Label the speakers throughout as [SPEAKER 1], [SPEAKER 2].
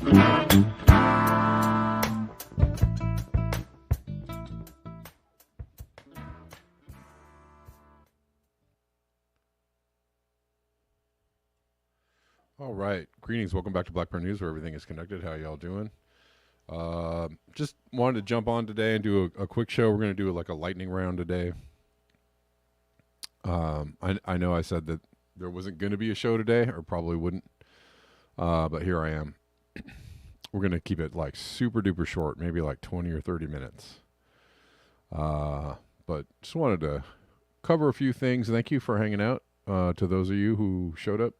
[SPEAKER 1] All right. Greetings. Welcome back to Blackburn News, where everything is connected. How y'all doing? Just wanted to jump on today and do a quick show. We're going to do like a lightning round today. I know I said that there wasn't going to be a show today, or probably wouldn't, but here I am. We're going to keep it like super duper short, maybe like 20 or 30 minutes. But just wanted to cover a few things. Thank you for hanging out, to those of you who showed up.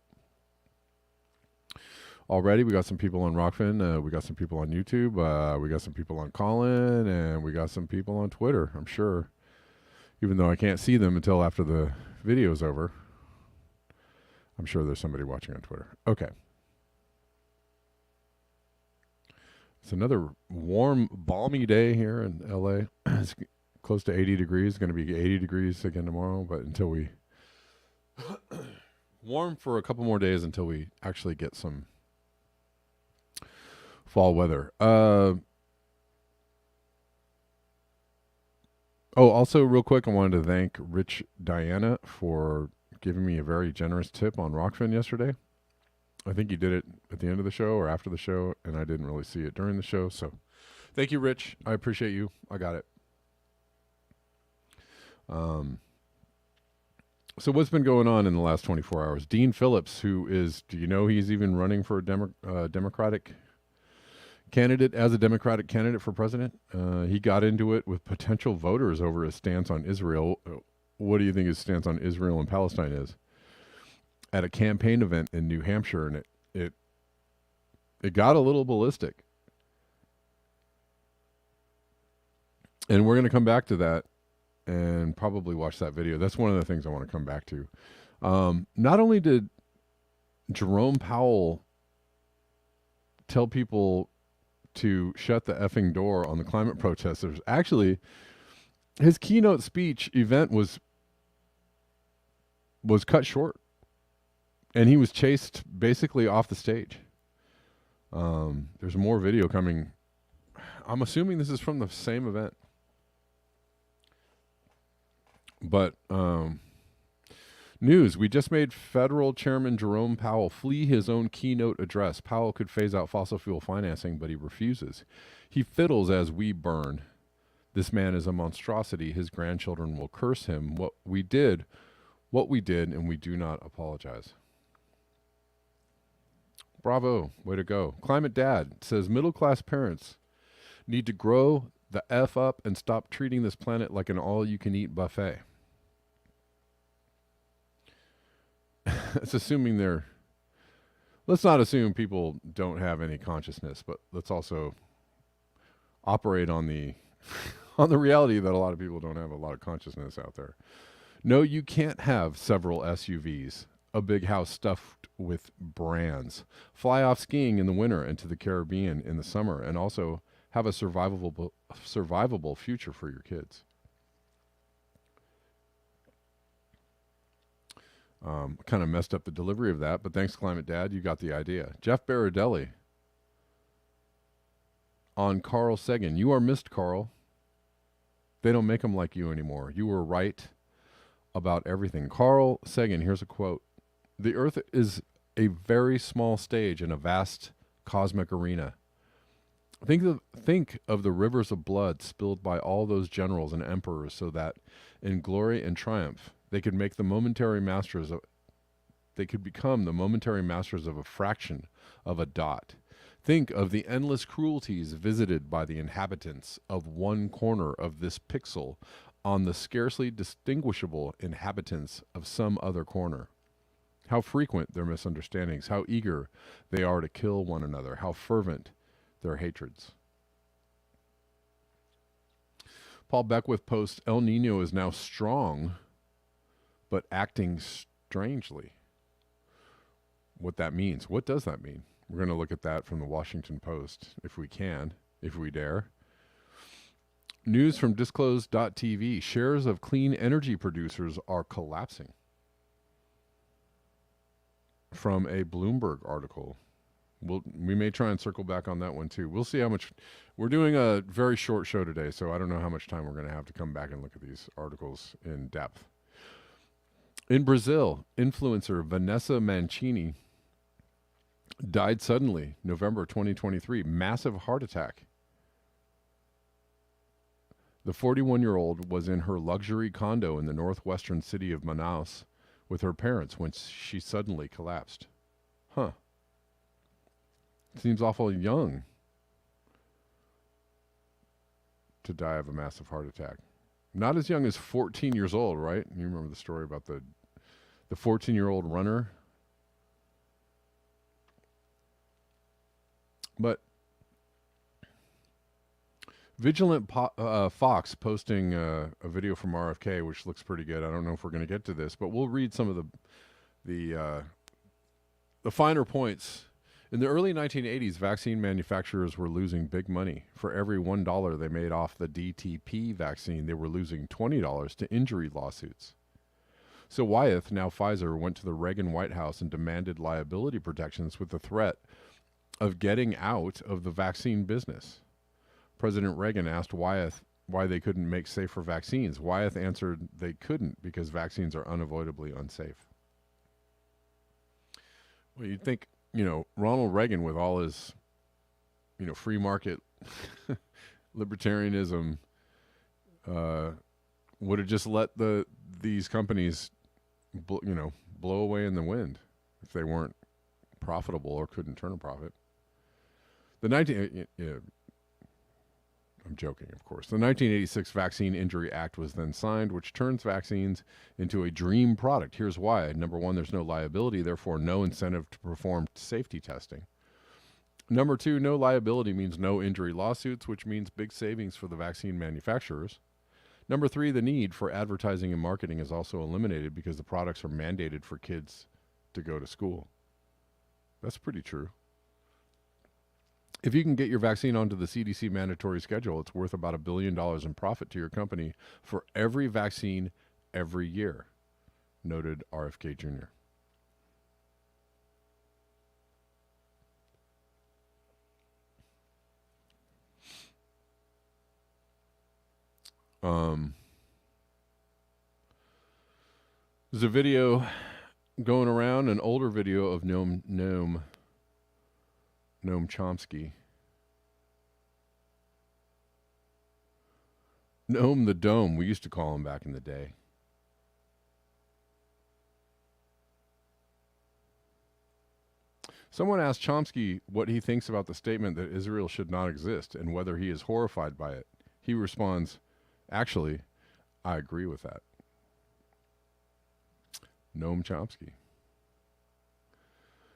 [SPEAKER 1] Already, we got some people on Rockfin, we got some people on YouTube, we got some people on Callin, and we got some people on Twitter, I'm sure. Even though I can't see them until after the video's over. I'm sure there's somebody watching on Twitter. Okay. It's another warm, balmy day here in LA. It's close to 80 degrees. It's going to be 80 degrees again tomorrow, but until we... warm for a couple more days until we actually get some fall weather. Also real quick, I wanted to thank Rich Diana for giving me a very generous tip on Rockfin yesterday. I think you did it at the end of the show or after the show, and I didn't really see it during the show. So thank you, Rich. I appreciate you. I got it. So what's been going on in the last 24 hours? Dean Phillips, who is, do you know he's even running for a Democratic candidate, as a Democratic candidate for president? He got into it with potential voters over his stance on Israel. What do you think his stance on Israel and Palestine is? At a campaign event in New Hampshire, and it got a little ballistic. And we're going to come back to that and probably watch that video. That's one of the things I want to come back to. Not only did Jerome Powell tell people to shut the effing door on the climate protesters, actually, his keynote speech event was cut short, and he was chased basically off the stage. There's more video coming. I'm assuming this is from the same event. But news, we just made federal chairman Jerome Powell flee his own keynote address. Powell could phase out fossil fuel financing, but he refuses. He fiddles as we burn. This man is a monstrosity. His grandchildren will curse him. What we did, and we do not apologize. Bravo, way to go. Climate Dad says middle-class parents need to grow the F up and stop treating this planet like an all-you-can-eat buffet. It's assuming let's not assume people don't have any consciousness, but let's also operate on the on the reality that a lot of people don't have a lot of consciousness out there. No, you can't have several SUVs, a big house stuffed with brands, fly off skiing in the winter and to the Caribbean in the summer, and also have a survivable future for your kids. Kind of messed up the delivery of that, but thanks, Climate Dad. You got the idea. Jeff Baradelli on Carl Sagan. You are missed, Carl. They don't make them like you anymore. You were right about everything. Carl Sagan, here's a quote. The Earth is a very small stage in a vast cosmic arena. Think of the rivers of blood spilled by all those generals and emperors so that in glory and triumph they could become the momentary masters of a fraction of a dot. Think of the endless cruelties visited by the inhabitants of one corner of this pixel on the scarcely distinguishable inhabitants of some other corner. How frequent their misunderstandings, how eager they are to kill one another, how fervent their hatreds. Paul Beckwith posts, El Nino is now strong, but acting strangely. What that means. What does that mean? We're going to look at that from the Washington Post, if we can, if we dare. News from disclosed.tv. Shares of clean energy producers are collapsing. From a Bloomberg article. We may try and circle back on that one too. We'll see how much. We're doing a very short show today, so I don't know how much time we're going to have to come back and look at these articles in depth. In Brazil, influencer Vanessa Mancini died suddenly, November 2023, massive heart attack. The 41-year-old was in her luxury condo in the northwestern city of Manaus with her parents when she suddenly collapsed. Huh. Seems awful young to die of a massive heart attack. Not as young as 14 years old, right? You remember the story about the 14-year-old runner? But Vigilant Fox posting a video from RFK, which looks pretty good. I don't know if we're going to get to this, but we'll read some of the finer points. In the early 1980s, vaccine manufacturers were losing big money. For every $1 they made off the DTP vaccine, they were losing $20 to injury lawsuits. So Wyeth, now Pfizer, went to the Reagan White House and demanded liability protections with the threat of getting out of the vaccine business. President Reagan asked Wyeth why they couldn't make safer vaccines. Wyeth answered they couldn't because vaccines are unavoidably unsafe. Well, you'd think, Ronald Reagan, with all his, free market libertarianism, would have just let these companies, blow away in the wind if they weren't profitable or couldn't turn a profit. I'm joking, of course. The 1986 Vaccine Injury Act was then signed, which turns vaccines into a dream product. Here's why. Number one, there's no liability, therefore no incentive to perform safety testing. Number two, no liability means no injury lawsuits, which means big savings for the vaccine manufacturers. Number three, the need for advertising and marketing is also eliminated because the products are mandated for kids to go to school. That's pretty true. If you can get your vaccine onto the CDC mandatory schedule, it's worth about $1 billion in profit to your company for every vaccine every year, noted RFK Jr. There's a video going around, an older video of Noam Chomsky. Noam the Dome, we used to call him back in the day. Someone asked Chomsky what he thinks about the statement that Israel should not exist and whether he is horrified by it. He responds, actually, I agree with that. Noam Chomsky.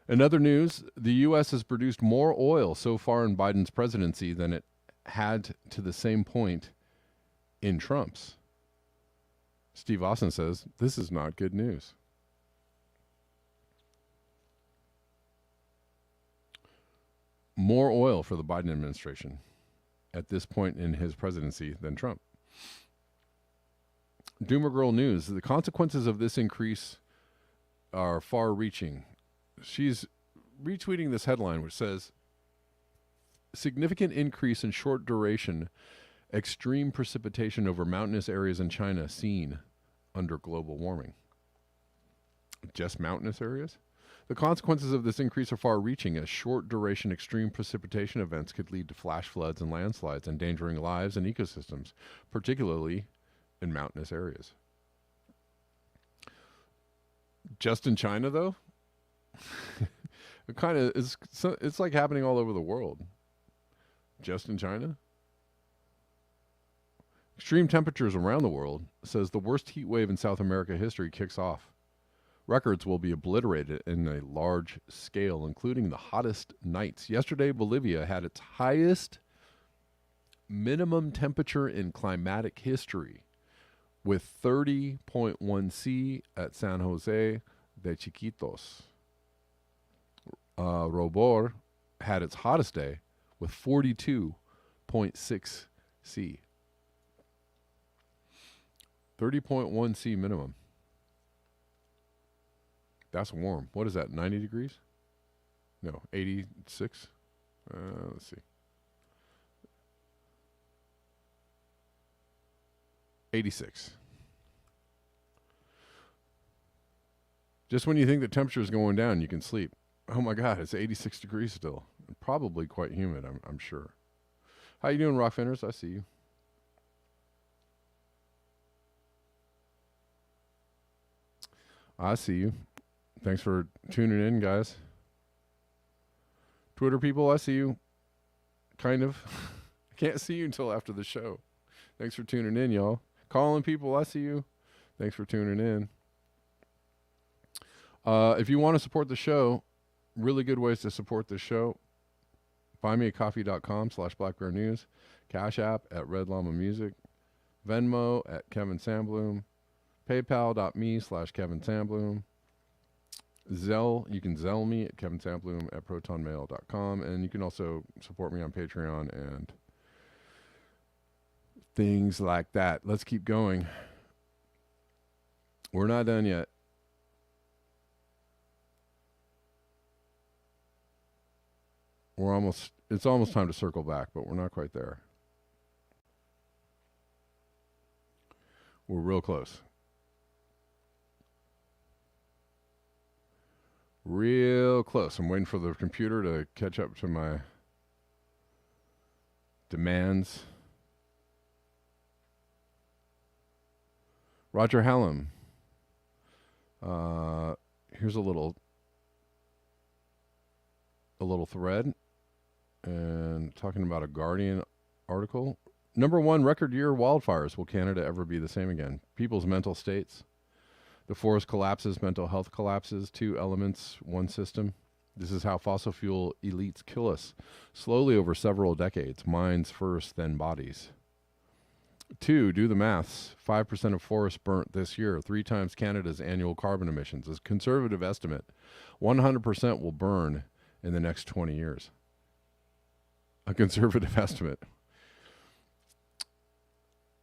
[SPEAKER 1] In other news, the U.S. has produced more oil so far in Biden's presidency than it had to the same point in Trump's. Steve Austin says, this is not good news. More oil for the Biden administration at this point in his presidency than Trump. Doomer Girl News, the consequences of this increase are far-reaching. She's retweeting this headline, which says, significant increase in short duration, extreme precipitation over mountainous areas in China seen under global warming. Just mountainous areas? The consequences of this increase are far-reaching, as short-duration extreme precipitation events could lead to flash floods and landslides, endangering lives and ecosystems, particularly in mountainous areas. Just in China, though? It kind of is. It's like happening all over the world. Just in China? Extreme temperatures around the world says the worst heat wave in South America history kicks off. Records will be obliterated in a large scale, including the hottest nights. Yesterday, Bolivia had its highest minimum temperature in climatic history, with 30.1 C at San Jose de Chiquitos. Robor had its hottest day with 42.6 C. 30.1 C minimum. That's warm. What is that, 90 degrees? No, 86. Let's see. 86. Just when you think the temperature is going down, you can sleep. Oh my God, it's 86 degrees still. Probably quite humid, I'm sure. How you doing, Rock Fenders? I see you. I see you. Thanks for tuning in, guys. Twitter people, I see you. Kind of. I can't see you until after the show. Thanks for tuning in, y'all. Calling people, I see you. Thanks for tuning in. If you want to support the show, really good ways to support the show. buymeacoffee.com/blackbearnews, Cash App at Red Llama Music, Venmo at Kevin Sandbloom, PayPal.me/Kevin Sandbloom, Zelle, you can Zelle me at kevinsandbloom at protonmail.com, and you can also support me on Patreon and things like that. Let's keep going. We're not done yet. It's almost time to circle back, but we're not quite there. We're real close. Real close. I'm waiting for the computer to catch up to my demands. Roger Hallam. Here's a little thread, and talking about a Guardian article. Number 1, record year wildfires. Will Canada ever be the same again? People's mental states. The forest collapses, mental health collapses. 2 elements, 1 system. This is how fossil fuel elites kill us. Slowly over several decades. Minds first, then bodies. 2, do the maths. 5% of forests burnt this year. 3 times Canada's annual carbon emissions. As a conservative estimate, 100% will burn in the next 20 years. A conservative estimate.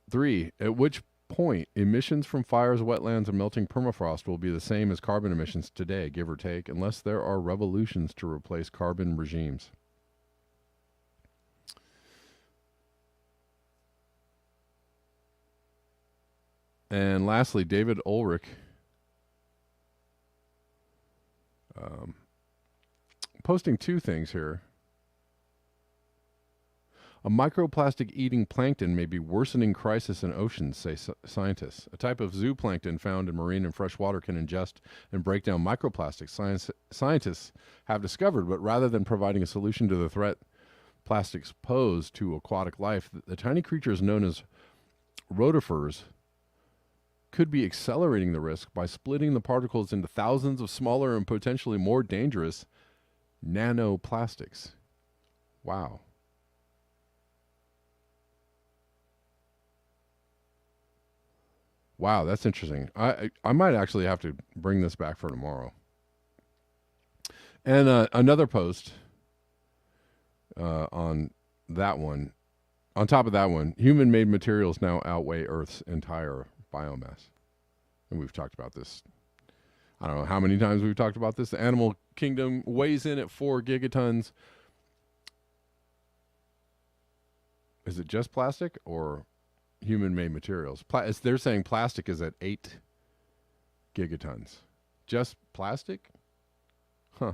[SPEAKER 1] 3, at which point emissions from fires, wetlands, and melting permafrost will be the same as carbon emissions today, give or take, unless there are revolutions to replace carbon regimes. And lastly, David Ulrich posting 2 things here. A microplastic eating plankton may be worsening crisis in oceans, say scientists. A type of zooplankton found in marine and fresh water can ingest and break down microplastics, scientists have discovered, but rather than providing a solution to the threat plastics pose to aquatic life, the tiny creatures known as rotifers could be accelerating the risk by splitting the particles into thousands of smaller and potentially more dangerous nanoplastics. Wow. Wow, that's interesting. I might actually have to bring this back for tomorrow. And another post on that one. On top of that one, human-made materials now outweigh Earth's entire biomass. And we've talked about this. I don't know how many times we've talked about this. The animal kingdom weighs in at 4 gigatons. Is it just plastic or human-made materials? They're saying plastic is at 8 gigatons. Just plastic? Huh.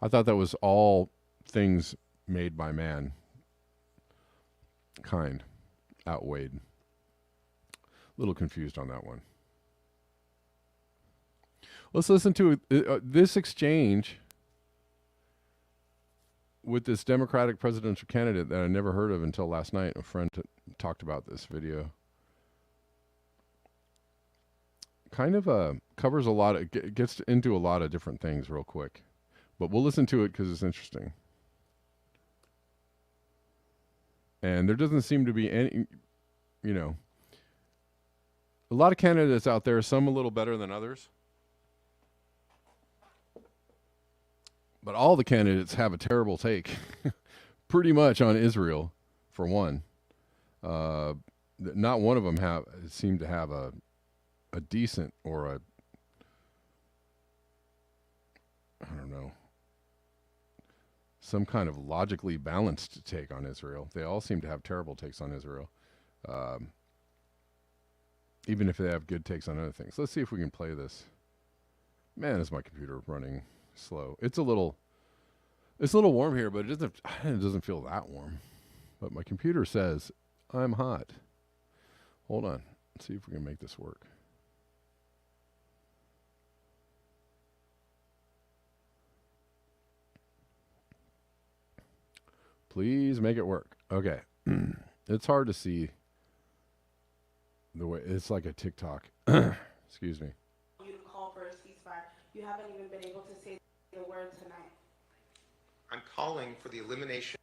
[SPEAKER 1] I thought that was all things made by man kind outweighed. A little confused on that one. Let's listen to this exchange with this Democratic presidential candidate that I never heard of until last night. A friend talked about this video. Kind of covers a lot of, gets into a lot of different things real quick. But we'll listen to it because it's interesting. And there doesn't seem to be any, a lot of candidates out there, some a little better than others. But all the candidates have a terrible take, pretty much on Israel, for one. Not one of them seem to have a decent or I don't know, some kind of logically balanced take on Israel. They all seem to have terrible takes on Israel, even if they have good takes on other things. Let's see if we can play this. Man, is my computer running slow? It's a little warm here, but it doesn't feel that warm. But my computer says I'm hot. Hold on. Let's see if we can make this work. Please make it work. Okay. It's hard to see the way. It's like a TikTok. Excuse me.
[SPEAKER 2] You to call for a ceasefire. You haven't even been able to say the word tonight.
[SPEAKER 3] I'm calling for the elimination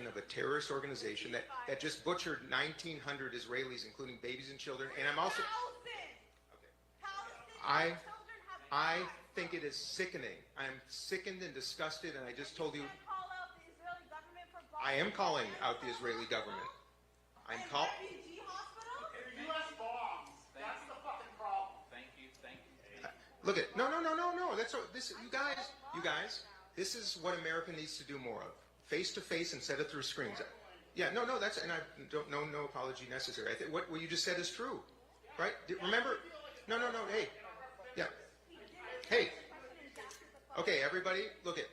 [SPEAKER 3] of a terrorist organization that just butchered 1,900 Israelis, including babies and children. And I'm also... Okay. I think it is sickening. I'm sickened and disgusted, and I just told you... I am calling out the Israeli government. I'm calling...
[SPEAKER 4] U.S. bombs. That's the fucking problem. Thank you.
[SPEAKER 3] Look at... No. That's this. You guys. This is what America needs to do more of. Face to face instead of through screens. Yeah, no, that's, and I don't, no apology necessary. I think what you just said is true, right? Remember? No, hey. Yeah. Hey. Okay, everybody, look at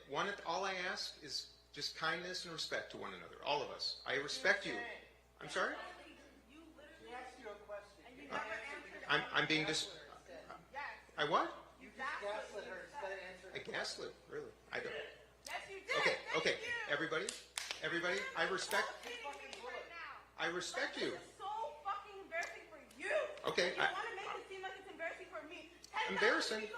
[SPEAKER 3] all I ask is just kindness and respect to one another. All of us. I respect you. I'm sorry? I'm being I what?
[SPEAKER 4] You gaslit her instead of answering.
[SPEAKER 3] I gaslit? Really? I don't.
[SPEAKER 2] Yes, you did.
[SPEAKER 3] Okay. Everybody, I respect you.
[SPEAKER 2] This is so fucking embarrassing for you.
[SPEAKER 3] Okay.
[SPEAKER 2] You want to make it seem like it's embarrassing for me.
[SPEAKER 3] Embarrassing?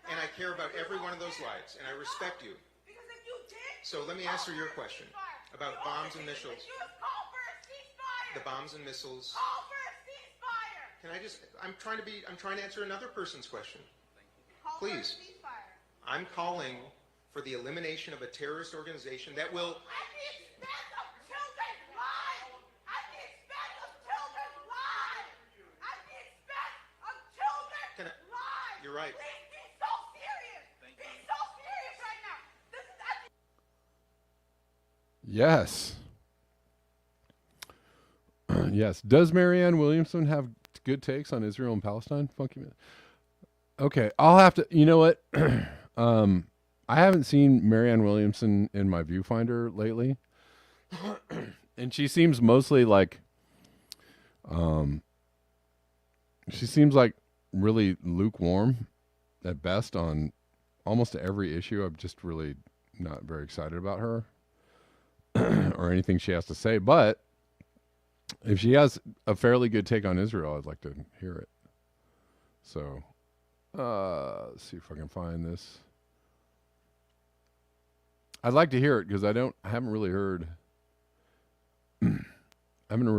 [SPEAKER 3] And I care about every one of those lives, and I respect you.
[SPEAKER 2] Because if you did...
[SPEAKER 3] So let me answer your question about bombs and missiles.
[SPEAKER 2] Call for a ceasefire.
[SPEAKER 3] The bombs and missiles.
[SPEAKER 2] Call for a ceasefire.
[SPEAKER 3] Can I just... I'm trying to answer another person's question. Please.
[SPEAKER 2] Call for a ceasefire.
[SPEAKER 3] I'm calling for the elimination of a terrorist organization that will...
[SPEAKER 2] At the expense of children's lives! At the expense of children's lives! At the expense of children's lives!
[SPEAKER 3] You're right.
[SPEAKER 2] Please be so serious! Be so serious right now! This is at the...
[SPEAKER 1] Yes. Yes. Does Marianne Williamson have good takes on Israel and Palestine? Funky man. Okay, I'll have to. You know what? I haven't seen Marianne Williamson in my viewfinder lately, and she seems mostly like, she seems like really lukewarm at best on almost every issue. I'm just really not very excited about her or anything she has to say. But if she has a fairly good take on Israel, I'd like to hear it. So, let's see if I can find this. I'd like to hear it because I haven't really heard,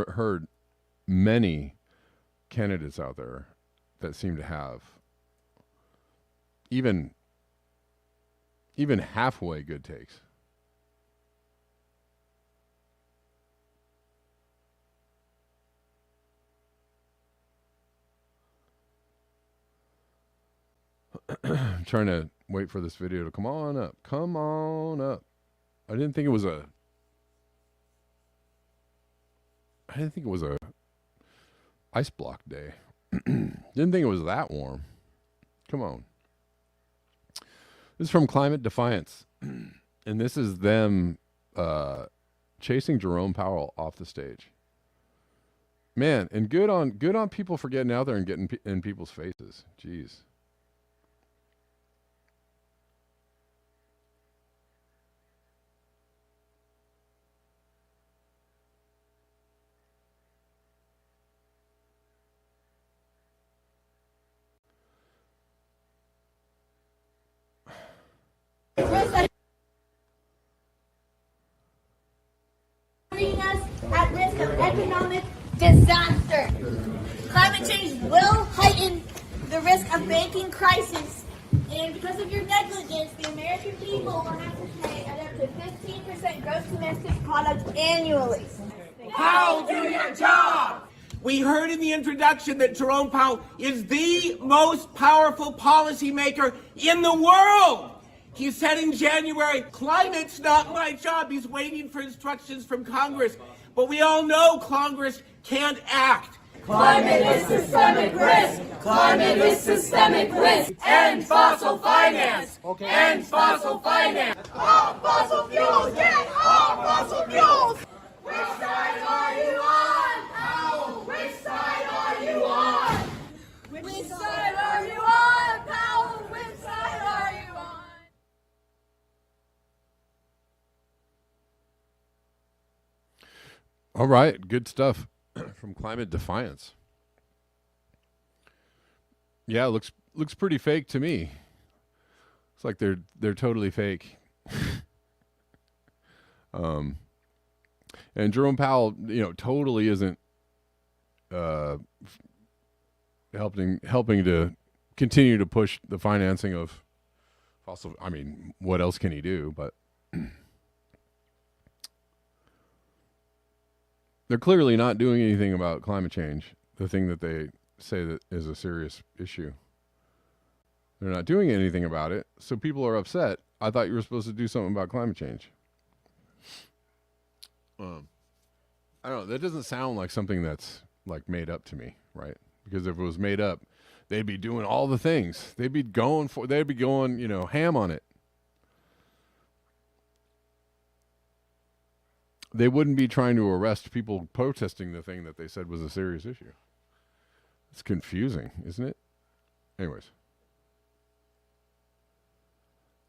[SPEAKER 1] heard many candidates out there that seem to have even halfway good takes. I'm trying to wait for this video to come on up. Come on up. I didn't think it was a ice block day. Didn't think it was that warm. Come on. This is from Climate Defiance. And this is them chasing Jerome Powell off the stage. Man, and good on people for getting out there and getting in people's faces. Jeez.
[SPEAKER 5] Us at risk of economic disaster. Climate change will heighten the risk of banking crisis, and because of your negligence, the American people will have to pay at up to 15% gross domestic product annually.
[SPEAKER 6] Powell, do your job! We heard in the introduction that Jerome Powell is the most powerful policymaker in the world. He said in January, climate's not my job. He's waiting for instructions from Congress. But we all know Congress can't act.
[SPEAKER 2] Climate is systemic risk. Climate is systemic risk. End fossil finance. End fossil finance. All fossil fuels. Get all fossil fuels. Which side are you on? Powell. Which side are you on? Which side are you on? Powell. Which side are you on?
[SPEAKER 1] All right, good stuff from Climate Defiance. Yeah, looks pretty fake to me. It's like they're totally fake. And Jerome Powell, totally isn't helping to continue to push the financing of fossil. I mean, what else can he do? But they're clearly not doing anything about climate change, the thing that they say that is a serious issue. They're not doing anything about it, so people are upset. I thought you were supposed to do something about climate change. I don't know. That doesn't sound like something that's like made up to me, right? Because if it was made up, they'd be doing all the things. They'd be going, ham on it. They wouldn't be trying to arrest people protesting the thing that they said was a serious issue. It's confusing, isn't it? Anyways.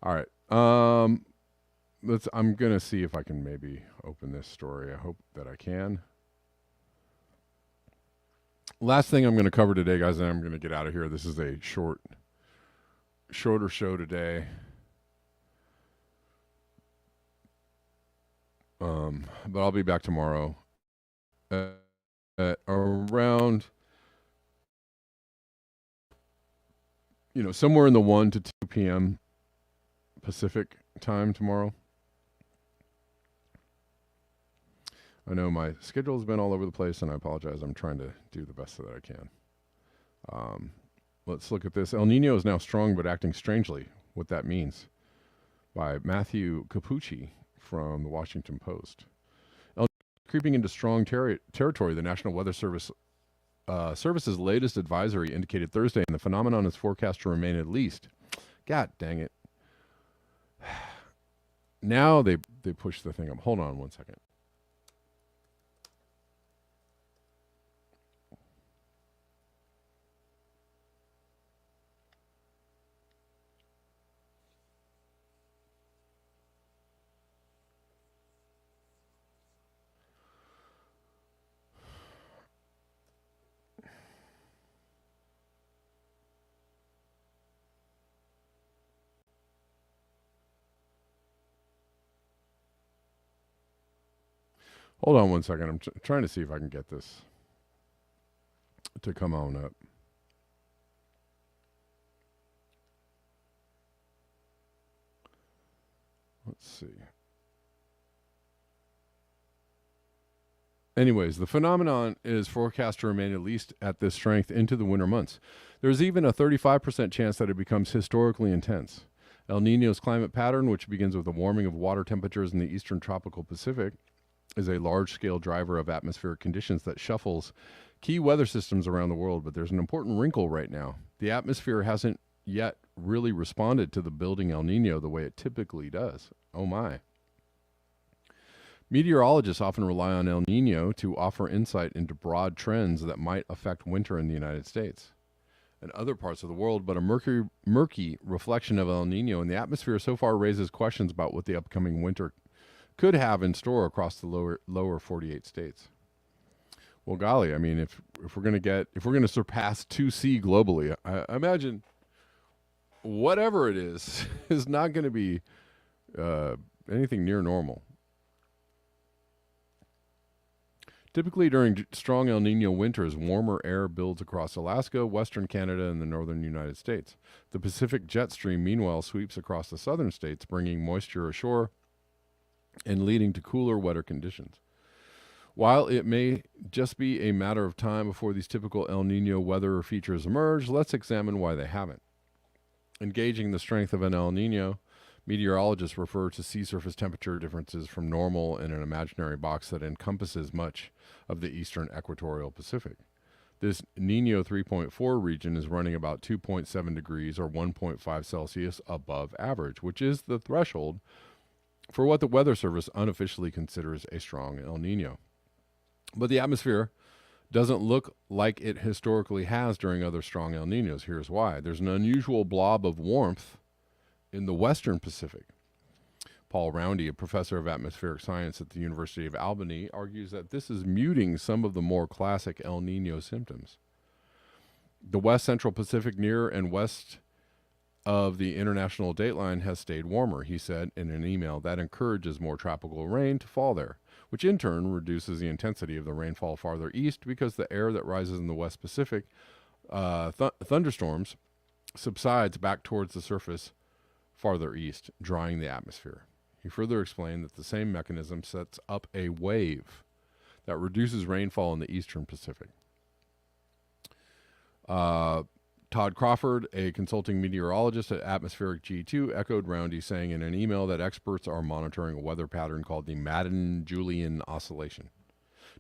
[SPEAKER 1] All right. I'm going to see if I can maybe open this story. I hope that I can. Last thing I'm going to cover today, guys, and I'm going to get out of here. This is a shorter show today. But I'll be back tomorrow at around, somewhere in the 1 to 2 p.m. Pacific time tomorrow. I know my schedule has been all over the place, and I apologize. I'm trying to do the best that I can. Let's look at this. El Nino is now strong but acting strangely. What that means, by Matthew Capucci from the Washington Post. El Nino creeping into strong territory. The National Weather Service's latest advisory indicated Thursday, and the phenomenon is forecast to remain at least. God dang it. Now they push the thing up. Hold on one second. Hold on one second. I'm trying to see if I can get this to come on up. Let's see. Anyways, the phenomenon is forecast to remain at least at this strength into the winter months. There's even a 35% chance that it becomes historically intense. El Nino's climate pattern, which begins with a warming of water temperatures in the eastern tropical Pacific, is a large-scale driver of atmospheric conditions that shuffles key weather systems around the world. But there's an important wrinkle right now. The atmosphere hasn't yet really responded to the building El Nino the way it typically does. Oh my. Meteorologists often rely on El Nino to offer insight into broad trends that might affect winter in the United States and other parts of the world, but a murky reflection of El Nino in the atmosphere so far raises questions about what the upcoming winter could have in store across the lower 48 states. Well, golly, I mean, if we're going to surpass 2C globally, I imagine whatever it is not going to be anything near normal. Typically during strong El Nino winters, warmer air builds across Alaska, western Canada, and the northern United States. The Pacific jet stream, meanwhile, sweeps across the southern states, bringing moisture ashore and leading to cooler, wetter conditions. While it may just be a matter of time before these typical El Nino weather features emerge, let's examine why they haven't. Engaging the strength of an El Nino Meteorologists refer to sea surface temperature differences from normal in an imaginary box that encompasses much of the eastern equatorial Pacific. This Nino 3.4 region is running about 2.7 degrees or 1.5 Celsius above average, which is the threshold for what the Weather Service unofficially considers a strong El Nino. But the atmosphere doesn't look like it historically has during other strong El Ninos. Here's why. There's an unusual blob of warmth in the western Pacific. Paul Roundy, a professor of atmospheric science at the University of Albany, argues that this is muting some of the more classic El Nino symptoms. The west central Pacific near and west of the international dateline has stayed warmer, he said in an email. That encourages more tropical rain to fall there, which in turn reduces the intensity of the rainfall farther east because the air that rises in the West Pacific thunderstorms subsides back towards the surface farther east, drying the atmosphere. He further explained that the same mechanism sets up a wave that reduces rainfall in the eastern Pacific. Todd Crawford, a consulting meteorologist at Atmospheric G2, echoed Roundy, saying in an email that experts are monitoring a weather pattern called the Madden-Julian Oscillation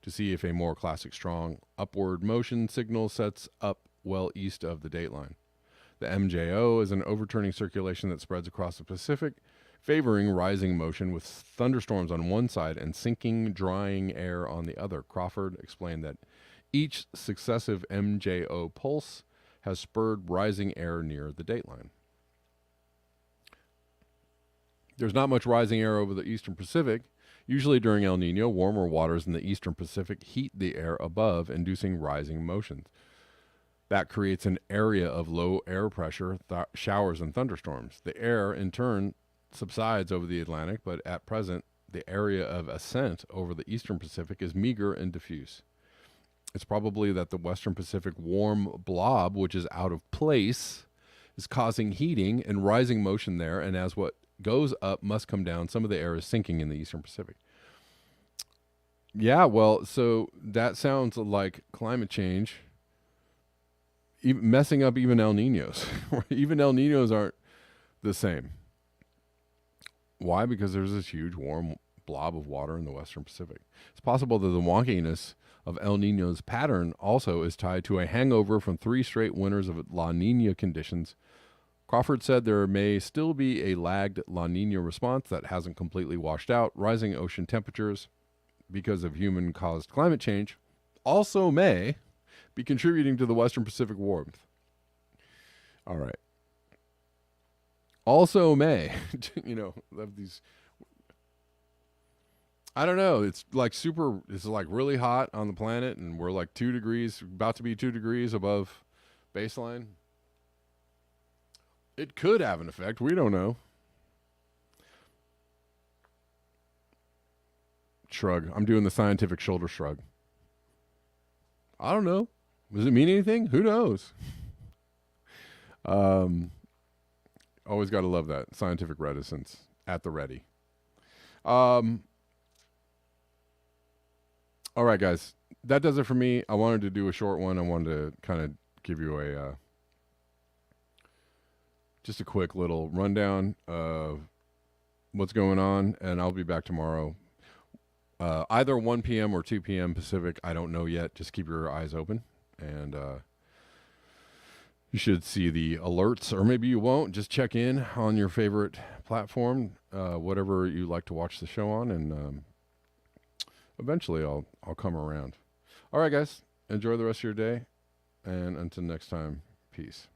[SPEAKER 1] to see if a more classic strong upward motion signal sets up well east of the dateline. The MJO is an overturning circulation that spreads across the Pacific, favoring rising motion with thunderstorms on one side and sinking, drying air on the other. Crawford explained that each successive MJO pulse has spurred rising air near the dateline. There's not much rising air over the eastern Pacific. Usually during El Nino, warmer waters in the eastern Pacific heat the air above, inducing rising motions. That creates an area of low air pressure, showers and thunderstorms. The air, in turn, subsides over the Atlantic, but at present, the area of ascent over the eastern Pacific is meager and diffuse. It's probably that the western Pacific warm blob, which is out of place, is causing heating and rising motion there, and as what goes up must come down, some of the air is sinking in the eastern Pacific. Yeah, well, so that sounds like climate change messing up even El Ninos. Even El Ninos aren't the same. Why? Because there's this huge warm blob of water in the western Pacific. It's possible that the wonkiness of El Nino's pattern also is tied to a hangover from 3 straight winters of La Nina conditions. Crawford said there may still be a lagged La Nina response that hasn't completely washed out. Rising ocean temperatures because of human-caused climate change also may be contributing to the western Pacific warmth. All right. Also may, of these, I don't know, it's like really hot on the planet, and we're like 2 degrees, about to be 2 degrees above baseline. It could have an effect. We don't know. Shrug. I'm doing the scientific shoulder shrug. I don't know. Does it mean anything? Who knows? Always got to love that. Scientific reticence at the ready. All right, guys. That does it for me. I wanted to do a short one. I wanted to kind of give you just a quick little rundown of what's going on, and I'll be back tomorrow. Either 1 p.m. or 2 p.m. Pacific. I don't know yet. Just keep your eyes open, and you should see the alerts, or maybe you won't. Just check in on your favorite platform, whatever you like to watch the show on, and eventually I'll come around. All right, guys. Enjoy the rest of your day, and until next time, peace.